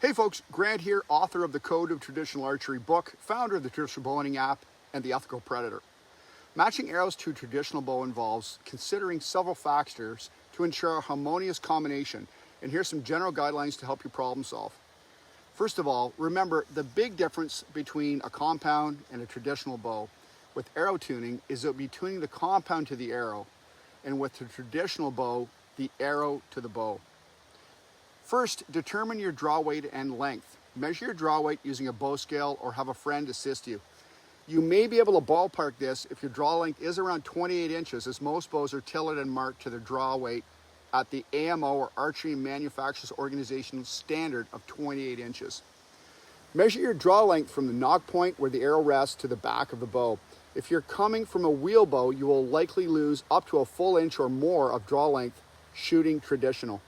Hey folks, Grant here, author of the Code of Traditional Archery book, founder of the Traditional Bowhunting App, and the Ethical Predator. Matching arrows to a traditional bow involves considering several factors to ensure a harmonious combination, and here's some general guidelines to help you problem solve. First of all, remember the big difference between a compound and a traditional bow with arrow tuning is it will be tuning the compound to the arrow, and with the traditional bow, the arrow to the bow. First, determine your draw weight and length. Measure your draw weight using a bow scale or have a friend assist you. You may be able to ballpark this if your draw length is around 28 inches, as most bows are tilleted and marked to their draw weight at the AMO or Archery Manufacturers Organization standard of 28 inches. Measure your draw length from the nock point where the arrow rests to the back of the bow. If you're coming from a wheel bow, you will likely lose up to a full inch or more of draw length shooting traditional.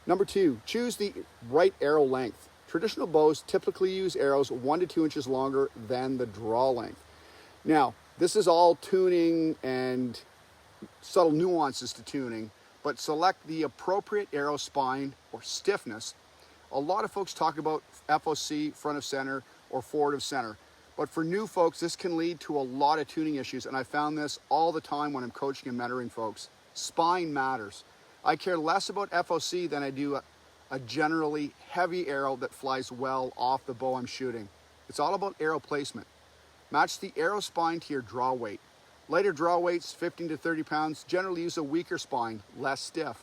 Number 2, choose the right arrow length. Traditional bows typically use arrows 1 to 2 inches longer than the draw length. Now, this is all tuning and subtle nuances to tuning, but select the appropriate arrow spine or stiffness. A lot of folks talk about FOC, front of center, or forward of center. But for new folks, this can lead to a lot of tuning issues, and I found this all the time when I'm coaching and mentoring folks. Spine matters. I care less about FOC than I do a generally heavy arrow that flies well off the bow I'm shooting. It's all about arrow placement. Match the arrow spine to your draw weight. Lighter draw weights, 15 to 30 pounds, generally use a weaker spine, less stiff.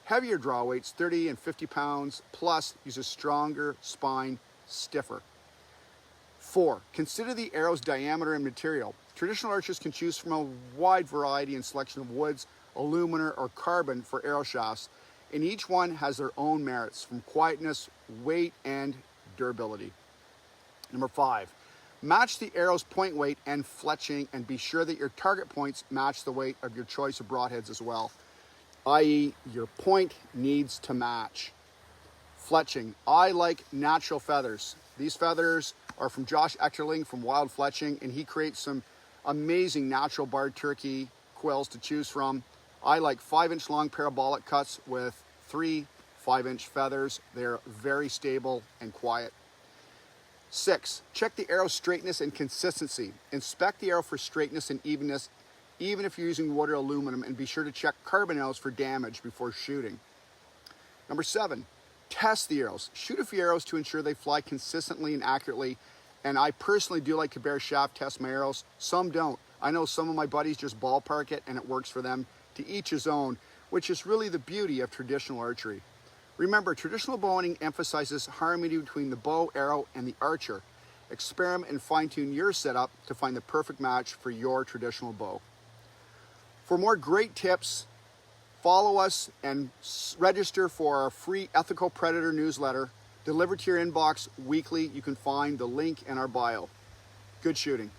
Heavier draw weights, 30 and 50 pounds plus, use a stronger spine, stiffer. 4, consider the arrow's diameter and material. Traditional archers can choose from a wide variety and selection of woods, aluminum, or carbon for arrow shafts, and each one has their own merits from quietness, weight, and durability. Number 5, match the arrow's point weight and fletching, and be sure that your target points match the weight of your choice of broadheads as well, i.e. your point needs to match. Fletching, I like natural feathers. These feathers are from Josh Eckerling from Wild Fletching, and he creates some amazing natural barred turkey quills to choose from. I like 5-inch long parabolic cuts with 3 5-inch feathers. They're very stable and quiet. 6, check the arrow's straightness and consistency. Inspect the arrow for straightness and evenness, even if you're using wood or aluminum, and be sure to check carbon arrows for damage before shooting. Number 7, test the arrows. Shoot a few arrows to ensure they fly consistently and accurately, and I personally do like to bare shaft test my arrows. Some don't. I know some of my buddies just ballpark it and it works for them. To each his own, which is really the beauty of traditional archery. Remember, traditional bowhunting emphasizes harmony between the bow, arrow, and the archer. Experiment and fine-tune your setup to find the perfect match for your traditional bow. For more great tips, follow us and register for our free Ethical Predator newsletter delivered to your inbox weekly. You can find the link in our bio. Good shooting.